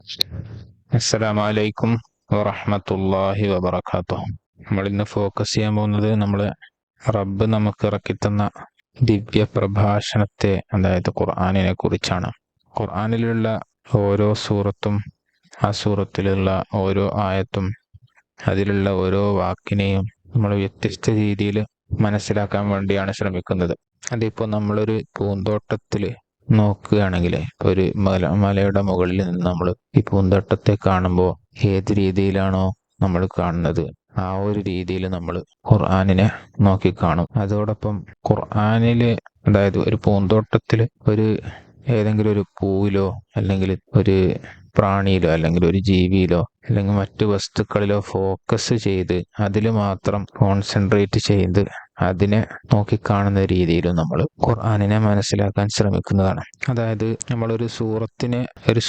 അസ്സലാമു അലൈക്കും വറഹ്മത്തുള്ളാഹി വബറകാതുഹു. നമ്മളിന്ന് ഫോക്കസ് ചെയ്യാൻ പോകുന്നത് നമ്മളെ റബ്ബ് നമുക്ക് ഇറക്കിത്തന്ന ദിവ്യ പ്രഭാഷണത്തെ, അതായത് ഖുർആനിനെ കുറിച്ചാണ്. ഖുർആനിലുള്ള ഓരോ സൂറത്തും, ആ സൂറത്തിലുള്ള ഓരോ ആയത്തും, അതിലുള്ള ഓരോ വാക്കിനെയും നമ്മൾ വ്യത്യസ്ത രീതിയിൽ മനസ്സിലാക്കാൻ വേണ്ടിയാണ് ശ്രമിക്കുന്നത്. അതിപ്പോൾ നമ്മളൊരു പൂന്തോട്ടത്തിൽ നോക്കുകയാണെങ്കിൽ, ഒരു മലയുടെ മുകളിൽ നിന്ന് നമ്മൾ ഈ പൂന്തോട്ടത്തെ കാണുമ്പോൾ ഏത് രീതിയിലാണോ നമ്മൾ കാണുന്നത്, ആ ഒരു രീതിയിൽ നമ്മൾ ഖുർആനിനെ നോക്കിക്കാണും. അതോടൊപ്പം ഖുർആനില്, അതായത് ഒരു പൂന്തോട്ടത്തിൽ ഏതെങ്കിലും ഒരു പൂവിലോ അല്ലെങ്കിൽ ഒരു പ്രാണിയിലോ അല്ലെങ്കിൽ ഒരു ജീവിയിലോ അല്ലെങ്കിൽ മറ്റു വസ്തുക്കളിലോ ഫോക്കസ് ചെയ്ത് അതിൽ മാത്രം കോൺസെൻട്രേറ്റ് ചെയ്ത് അതിനെ നോക്കിക്കാണുന്ന രീതിയിലും നമ്മൾ ഖുർആനിനെ മനസ്സിലാക്കാൻ ശ്രമിക്കുന്നതാണ്. അതായത് നമ്മളൊരു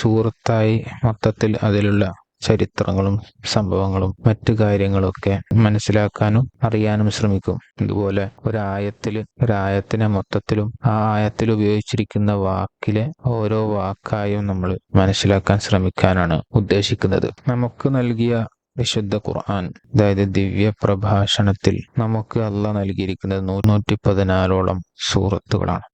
സൂറത്തായി മൊത്തത്തിൽ അതിലുള്ള ചരിത്രങ്ങളും സംഭവങ്ങളും മറ്റു കാര്യങ്ങളൊക്കെ മനസ്സിലാക്കാനും അറിയാനും ശ്രമിക്കും. ഇതുപോലെ ഒരായത്തിനെ മൊത്തത്തിലും ആ ആയത്തിൽ ഉപയോഗിച്ചിരിക്കുന്ന വാക്കിലെ ഓരോ വാക്കായും നമ്മൾ മനസ്സിലാക്കാൻ ശ്രമിക്കാനാണ് ഉദ്ദേശിക്കുന്നത്. നമുക്ക് നൽകിയ വിശുദ്ധ ഖുർആൻ, അതായത് ദിവ്യ പ്രഭാഷണത്തിൽ നമുക്ക് അള്ളാഹ് നൽകിയിരിക്കുന്നത് 114ഓളം സൂറത്തുകളാണ്.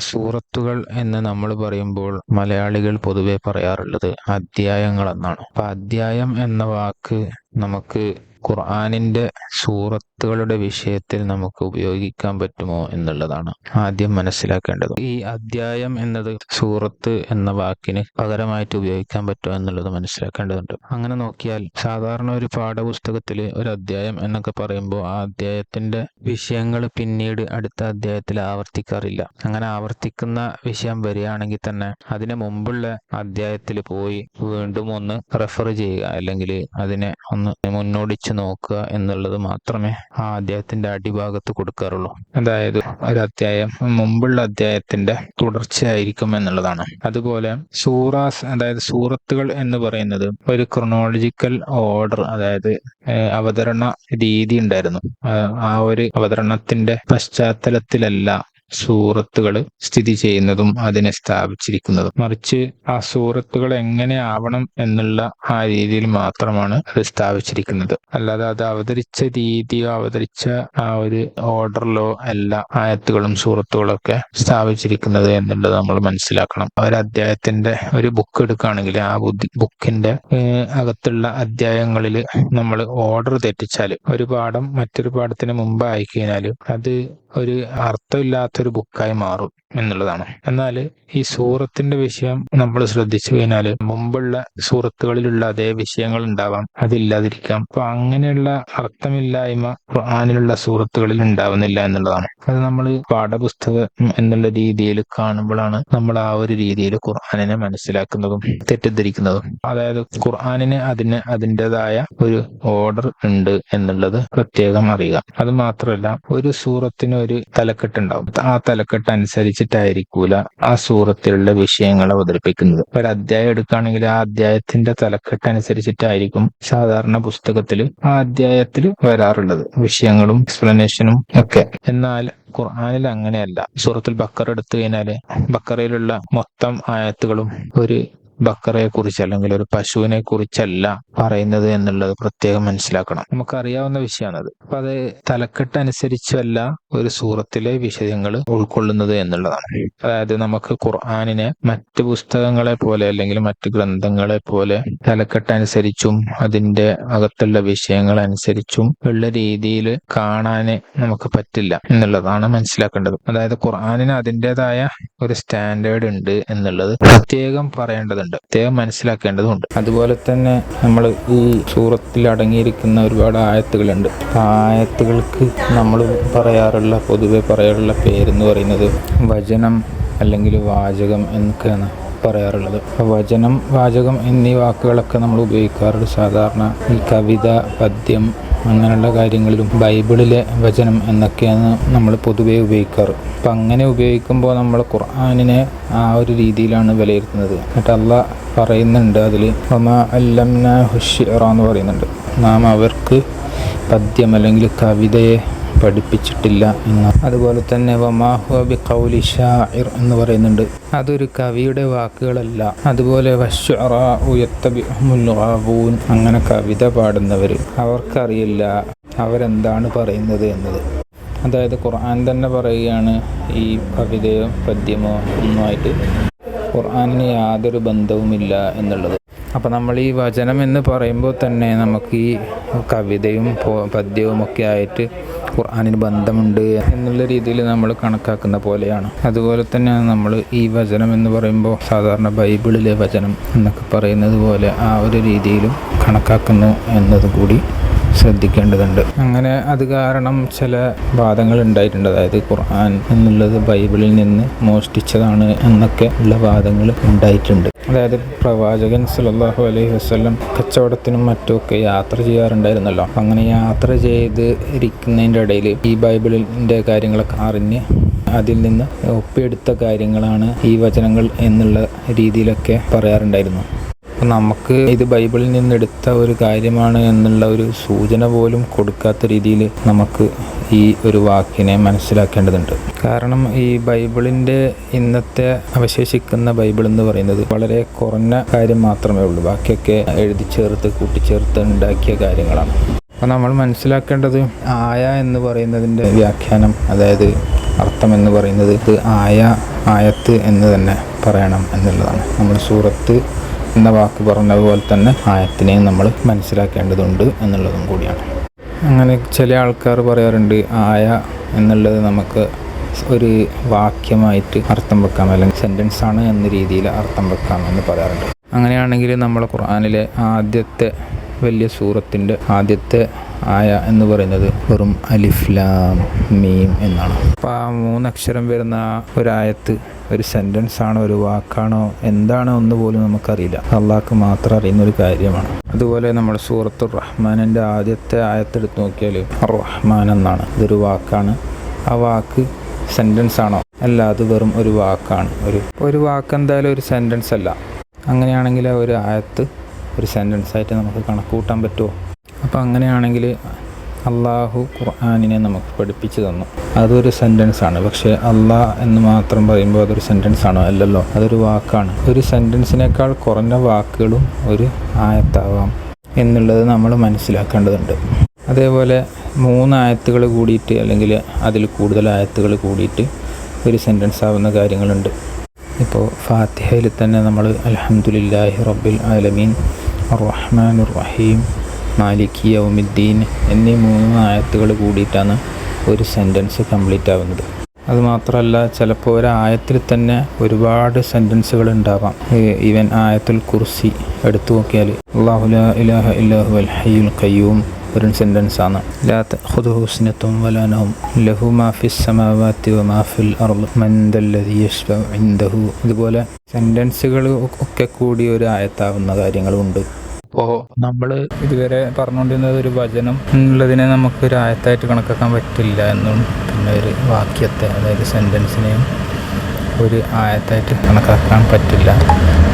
സൂറത്തുകൾ എന്ന് നമ്മൾ പറയുമ്പോൾ മലയാളികൾ പൊതുവെ പറയാറുള്ളത് അധ്യായങ്ങൾ എന്നാണ്. അപ്പൊ അധ്യായം എന്ന വാക്ക് നമുക്ക് ഖുർആനിന്റെ സൂറത്തുകളുടെ വിഷയത്തിൽ നമുക്ക് ഉപയോഗിക്കാൻ പറ്റുമോ എന്നുള്ളതാണ് ആദ്യം മനസ്സിലാക്കേണ്ടത്. ഈ അധ്യായം എന്നത് സൂറത്ത് എന്ന വാക്കിന് പകരമായിട്ട് ഉപയോഗിക്കാൻ പറ്റുമോ എന്നുള്ളത് മനസ്സിലാക്കേണ്ടതുണ്ട്. അങ്ങനെ നോക്കിയാൽ സാധാരണ ഒരു പാഠപുസ്തകത്തിൽ ഒരു അധ്യായം എന്നൊക്കെ പറയുമ്പോൾ ആ അധ്യായത്തിന്റെ വിഷയങ്ങൾ പിന്നീട് അടുത്ത അധ്യായത്തിൽ ആവർത്തിക്കാറില്ല. അങ്ങനെ ആവർത്തിക്കുന്ന വിഷയം വരികയാണെങ്കിൽ തന്നെ അതിന് മുമ്പുള്ള അധ്യായത്തിൽ പോയി വീണ്ടും ഒന്ന് റെഫർ ചെയ്യുക, അല്ലെങ്കിൽ അതിനെ ഒന്ന് മുന്നോടിച്ച് നോക്കുക എന്നുള്ളത് മാത്രമേ ആ അധ്യായത്തിന്റെ അടിഭാഗത്ത് കൊടുക്കാറുള്ളൂ. അതായത് ഒരു അധ്യായം മുമ്പുള്ള അധ്യായത്തിന്റെ തുടർച്ചയായിരിക്കും എന്നുള്ളതാണ്. അതുപോലെ അതായത് സൂറത്തുകൾ എന്ന് പറയുന്നത് ഒരു ക്രൊണോളജിക്കൽ ഓർഡർ, അതായത് അവതരണ രീതി ഉണ്ടായിരുന്നു. ആ ഒരു അവതരണത്തിന്റെ പശ്ചാത്തലത്തിലല്ല സൂറത്തുകൾ സ്ഥിതി ചെയ്യുന്നതും അതിനെ സ്ഥാപിച്ചിരിക്കുന്നതും, മറിച്ച് ആ സൂറത്തുകൾ എങ്ങനെ ആവണം എന്നുള്ള ആ രീതിയിൽ മാത്രമാണ് അത് സ്ഥാപിച്ചിരിക്കുന്നത്. അല്ലാതെ അത് അവതരിച്ച രീതിയോ അവതരിച്ച ആ ഒരു ഓർഡറിലോ അല്ല ആയത്തുകളും സൂറത്തുകളൊക്കെ സ്ഥാപിച്ചിരിക്കുന്നത് എന്നുള്ളത് നമ്മൾ മനസ്സിലാക്കണം. ഒരു അധ്യായത്തിന്റെ ഒരു ബുക്ക് എടുക്കുകയാണെങ്കിൽ ആ ബുക്കിന്റെ അകത്തുള്ള അധ്യായങ്ങളിൽ നമ്മൾ ഓർഡർ തെറ്റിച്ചാൽ, ഒരു പാഠം മറ്റൊരു പാഠത്തിന് മുമ്പ് അയക്കഴിഞ്ഞാൽ അത് ഒരു അർത്ഥമില്ലാത്തൊരു ബുക്കായി മാറും എന്നുള്ളതാണ്. എന്നാൽ ഈ സൂറത്തിന്റെ വിഷയം നമ്മൾ ശ്രദ്ധിച്ചു കഴിഞ്ഞാൽ മുമ്പുള്ള സൂറത്തുകളിലുള്ള അതേ വിഷയങ്ങൾ ഉണ്ടാവാം, അതില്ലാതിരിക്കാം. അപ്പൊ അങ്ങനെയുള്ള അർത്ഥമില്ലായ്മ ഖുർആനിലുള്ള സൂറത്തുകളിൽ ഉണ്ടാവുന്നില്ല എന്നുള്ളതാണ്. അത് നമ്മൾ പാഠപുസ്തകം എന്നുള്ള രീതിയിൽ കാണുമ്പോഴാണ് നമ്മൾ ആ ഒരു രീതിയിൽ ഖുർആനിനെ മനസ്സിലാക്കുന്നതും തെറ്റിദ്ധരിക്കുന്നതും. അതായത് ഖുർആനിന് അതിൻ്റെതായ ഒരു ഓർഡർ ഉണ്ട് എന്നുള്ളത് പ്രത്യേകം അറിയുക. അത് മാത്രമല്ല, ഒരു സൂറത്തിന് ഒരു തലക്കെട്ടുണ്ടാവും. ആ തലക്കെട്ട് അനുസരിച്ചിട്ടായിരിക്കൂല ആ സൂറത്തിലുള്ള വിഷയങ്ങൾ അവതരിപ്പിക്കുന്നത്. ഒരു അധ്യായം എടുക്കുകയാണെങ്കിൽ ആ അധ്യായത്തിന്റെ തലക്കെട്ട് അനുസരിച്ചിട്ടായിരിക്കും സാധാരണ പുസ്തകത്തിൽ ആ അധ്യായത്തിൽ വരാറുള്ളത്, വിഷയങ്ങളും എക്സ്പ്ലനേഷനും ഒക്കെ. എന്നാൽ ഖുർആനിൽ അങ്ങനെയല്ല. സൂറത്തുൽ ബഖറ എടുത്തു കഴിഞ്ഞാല് ബഖറയിലുള്ള മൊത്തം ആയത്തുകളും ഒരു ബക്കറയെ കുറിച്ച് അല്ലെങ്കിൽ ഒരു പശുവിനെ കുറിച്ചല്ല പറയുന്നത് എന്നുള്ളത് പ്രത്യേകം മനസ്സിലാക്കണം. നമുക്കറിയാവുന്ന വിഷയമാണത്. അപ്പൊ അത് തലക്കെട്ട് അനുസരിച്ചല്ല ഒരു സൂറത്തിലെ വിഷയങ്ങൾ ഉൾക്കൊള്ളുന്നത് എന്നുള്ളതാണ്. അതായത് നമുക്ക് ഖുർആനിനെ മറ്റ് പുസ്തകങ്ങളെ പോലെ അല്ലെങ്കിൽ മറ്റ് ഗ്രന്ഥങ്ങളെ പോലെ തലക്കെട്ടനുസരിച്ചും അതിന്റെ അകത്തുള്ള വിഷയങ്ങൾ അനുസരിച്ചും ഉള്ള രീതിയിൽ കാണാൻ നമുക്ക് പറ്റില്ല എന്നുള്ളതാണ് മനസ്സിലാക്കേണ്ടത്. അതായത് ഖുർആനിന് അതിൻ്റെതായ ഒരു സ്റ്റാൻഡേർഡ് ഉണ്ട് എന്നുള്ളത് പ്രത്യേകം പറയേണ്ടതുണ്ട്, പ്രത്യേകം മനസ്സിലാക്കേണ്ടതുണ്ട്. അതുപോലെ തന്നെ നമ്മൾ ഈ സൂറത്തിൽ അടങ്ങിയിരിക്കുന്ന ഒരുപാട് ആയത്തുകളുണ്ട്. ആ ആയത്തുകൾക്ക് നമ്മൾ പൊതുവെ പറയാറുള്ള പേരെന്ന് പറയുന്നത് വചനം അല്ലെങ്കിൽ വാചകം എന്നൊക്കെയാണ് പറയാറുള്ളത്. വചനം, വാചകം എന്നീ വാക്കുകളൊക്കെ നമ്മൾ ഉപയോഗിക്കാറുണ്ട് സാധാരണ ഈ കവിത, പദ്യം അങ്ങനെയുള്ള കാര്യങ്ങളിലും. ബൈബിളിലെ വചനം എന്നൊക്കെയാണ് നമ്മൾ പൊതുവെ ഉപയോഗിക്കാറ്. അപ്പം അങ്ങനെ ഉപയോഗിക്കുമ്പോൾ നമ്മൾ ഖുർആനിനെ ആ ഒരു രീതിയിലാണ് വിലയിരുത്തുന്നത്. എന്നിട്ട് അള്ളാഹ് പറയുന്നുണ്ട് അതിൽ വമാ അല്ലംനാഹു ശിഅറ എന്ന് പറയുന്നുണ്ട്. നാം അവർക്ക് പദ്യം അല്ലെങ്കിൽ കവിതയെ പഠിപ്പിച്ചിട്ടില്ല എന്ന്. അതുപോലെ തന്നെ വമാ ഹുവ ബിഖൗലി ഷാഇർ എന്ന് പറയുന്നുണ്ട്, അതൊരു കവിയുടെ വാക്കുകളല്ല. അതുപോലെ വശ്ശുഅറാഉ യത്തബിഉഹുമുൽ ഗാവൂൻ, അങ്ങനെ കവിത പാടുന്നവർ, അവർക്കറിയില്ല അവരെന്താണ് പറയുന്നത് എന്നത്. അതായത് ഖുർആൻ തന്നെ പറയുകയാണ് ഈ കവിതയോ പദ്യമോ ഒന്നുമായിട്ട് ഖുർആനിന് യാതൊരു ബന്ധവുമില്ല എന്നുള്ളത്. അപ്പോൾ നമ്മൾ ഈ വചനം എന്ന് പറയുമ്പോൾ തന്നെ നമുക്ക് ഈ കവിതയും പദ്യവും ഒക്കെ ആയിട്ട് ഖുർആനിന് ബന്ധമുണ്ട് എന്നുള്ള രീതിയിൽ നമ്മൾ കണക്കാക്കുന്ന പോലെയാണ്. അതുപോലെ തന്നെ നമ്മൾ ഈ വചനം എന്ന് പറയുമ്പോൾ സാധാരണ ബൈബിളിലെ വചനം എന്നൊക്കെ പറയുന്നത് പോലെ ആ ഒരു രീതിയിലും കണക്കാക്കുന്നു എന്നത് കൂടി ശ്രദ്ധിക്കേണ്ടതുണ്ട്. അങ്ങനെ അത് കാരണം ചില വാദങ്ങൾ ഉണ്ടായിട്ടുണ്ട്. അതായത് ഖുർആൻ എന്നുള്ളത് ബൈബിളിൽ നിന്ന് മോഷ്ടിച്ചതാണ് എന്നൊക്കെ ഉള്ള വാദങ്ങൾ ഉണ്ടായിട്ടുണ്ട്. അതായത് പ്രവാചകൻ സല്ലല്ലാഹു അലൈഹി വസല്ലം കച്ചവടത്തിനും മറ്റുമൊക്കെ യാത്ര ചെയ്യാറുണ്ടായിരുന്നല്ലോ. അങ്ങനെ യാത്ര ചെയ്ത് ഇരിക്കുന്നതിൻ്റെ ഇടയിൽ ഈ ബൈബിളിൻ്റെ കാര്യങ്ങളൊക്കെ അറിഞ്ഞ് അതിൽ നിന്ന് ഒപ്പിയെടുത്ത കാര്യങ്ങളാണ് ഈ വചനങ്ങൾ എന്നുള്ള രീതിയിലൊക്കെ പറയാറുണ്ടായിരുന്നു. നമുക്ക് ഇത് ബൈബിളിൽ നിന്നെടുത്ത ഒരു കാര്യമാണ് എന്നുള്ള ഒരു സൂചന പോലും കൊടുക്കാത്ത രീതിയിൽ നമുക്ക് ഈ ഒരു വാക്കിനെ മനസ്സിലാക്കേണ്ടതുണ്ട്. കാരണം ഈ ബൈബിളിൻ്റെ ഇന്നത്തെ അവശേഷിക്കുന്ന ബൈബിൾ എന്ന് പറയുന്നത് വളരെ കുറഞ്ഞ കാര്യം മാത്രമേ ഉള്ളൂ. ബാക്കിയൊക്കെ എഴുതി ചേർത്ത് കൂട്ടിച്ചേർത്ത് ഉണ്ടാക്കിയ കാര്യങ്ങളാണ്. അപ്പോൾ നമ്മൾ മനസ്സിലാക്കേണ്ടത് ആയ എന്ന് പറയുന്നതിൻ്റെ വ്യാഖ്യാനം, അതായത് അർത്ഥം എന്ന് പറയുന്നത് ഇത് ആയത്ത് എന്ന് തന്നെ പറയണം എന്നുള്ളതാണ്. നമ്മൾ സൂറത്ത് എന്ന വാക്ക് പറഞ്ഞതുപോലെ തന്നെ ആയത്തിനെയും നമ്മൾ മനസ്സിലാക്കേണ്ടതുണ്ട് എന്നുള്ളതും കൂടിയാണ്. അങ്ങനെ ചില ആൾക്കാർ പറയാറുണ്ട് ആയ എന്നുള്ളത് നമുക്ക് ഒരു വാക്യമായിട്ട് അർത്ഥം വെക്കാം, അല്ലെങ്കിൽ സെൻറ്റൻസ് ആണ് എന്ന രീതിയിൽ അർത്ഥം വെക്കാം എന്ന് പറയാറുണ്ട്. അങ്ങനെയാണെങ്കിൽ നമ്മൾ ഖുർആനിലെ ആദ്യത്തെ വലിയ സൂറത്തിൻ്റെ ആദ്യത്തെ ആയ എന്ന് പറയുന്നത് വെറും അലിഫ് ലാം മീം എന്നാണ്. അപ്പോൾ ആ 3 അക്ഷരം വരുന്ന ഒരായത്ത് ഒരു സെൻറ്റൻസ് ആണോ ഒരു വാക്കാണോ എന്താണോ എന്ന് പോലും നമുക്കറിയില്ല. അള്ളാഹ്ക്ക് മാത്രം അറിയുന്ന ഒരു കാര്യമാണ്. അതുപോലെ നമ്മൾ സൂറത്തുർ റഹ്മാനിൻ്റെ ആദ്യത്തെ ആയത്തെടുത്ത് നോക്കിയാൽ റഹ്മാൻ എന്നാണ്. ഇതൊരു വാക്കാണ്. ആ വാക്ക് സെൻറ്റൻസ് ആണോ? അല്ല, അത് വെറും ഒരു വാക്കാണ്. ഒരു വാക്ക് എന്തായാലും ഒരു സെൻറ്റൻസ് അല്ല. അങ്ങനെയാണെങ്കിൽ ആ ഒരു ആയത്ത് ഒരു സെൻറ്റൻസ് ആയിട്ട് നമുക്ക് കണക്ക് കൂട്ടാൻ പറ്റുമോ? അപ്പോൾ അങ്ങനെയാണെങ്കിൽ അള്ളാഹു ഖുർആനിനെ നമുക്ക് പഠിപ്പിച്ചു തന്നു, അതൊരു സെൻറ്റൻസ് ആണ്. പക്ഷേ അള്ളാഹ് എന്ന് മാത്രം പറയുമ്പോൾ അതൊരു സെൻറ്റൻസ് ആണോ? അല്ലല്ലോ, അതൊരു വാക്കാണ്. ഒരു സെൻറ്റൻസിനേക്കാൾ കുറഞ്ഞ വാക്കുകളും ഒരു ആയത്താവാം എന്നുള്ളത് നമ്മൾ മനസ്സിലാക്കേണ്ടതുണ്ട്. അതേപോലെ 3 ആയത്തുകൾ കൂടിയിട്ട് അല്ലെങ്കിൽ അതിൽ കൂടുതൽ ആയത്തുകൾ കൂടിയിട്ട് ഒരു സെൻറ്റൻസ് ആവുന്ന കാര്യങ്ങളുണ്ട്. ഇപ്പോൾ ഫാത്തിഹയിൽ തന്നെ നമ്മൾ അൽഹംദുലില്ലാഹി റബ്ബിൽ ആലമീൻ അർറഹ്മാനിർ റഹീം മാലികി യൗമിദ്ദീൻ എന്നീ 3 ആയത്തുകൾ കൂടിയിട്ടാണ് ഒരു സെൻറ്റൻസ് കംപ്ലീറ്റ് ആവുന്നത്. അതുമാത്രമല്ല, ചിലപ്പോൾ ഒരു ആയത്തിൽ തന്നെ ഒരുപാട് സെൻറ്റൻസുകൾ ഉണ്ടാവാം. ഈവൻ ആയത്തുൽ കുർസി എടുത്തു നോക്കിയാൽ അല്ലാഹു ലാ ഇലാഹ ഇല്ലാ ഹുവൽ ഹയ്യുൽ ഖയ്യൂം ഒരു സെൻറ്റൻസ് ആണ്. ലാ തഖുദുഹു സിനത്തുൻ വലാ നൗം ലഹു മാ ഫിസ് സമാവാതി വമാ ഫിൽ അർള് മൻ ദല്ലദി യശ്ഫഉ ഇൻദഹു. ഇതുപോലെ സെൻറ്റൻസുകൾ ഒക്കെ കൂടി ഒരു ആയത്താവുന്ന കാര്യങ്ങളുണ്ട്. അപ്പോൾ നമ്മൾ ഇതുവരെ പറഞ്ഞുകൊണ്ടിരുന്നത് ഒരു വചനം എന്നുള്ളതിനെ നമുക്കൊരു ആയത്തായിട്ട് കണക്കാക്കാൻ പറ്റില്ല എന്നും, പിന്നെ ഒരു വാക്യത്തെ അതായത് സെൻറ്റൻസിനെയും ഒരു ആയത്തായിട്ട് കണക്കാക്കാൻ പറ്റില്ല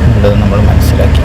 എന്നുള്ളത് നമ്മൾ മനസ്സിലാക്കി.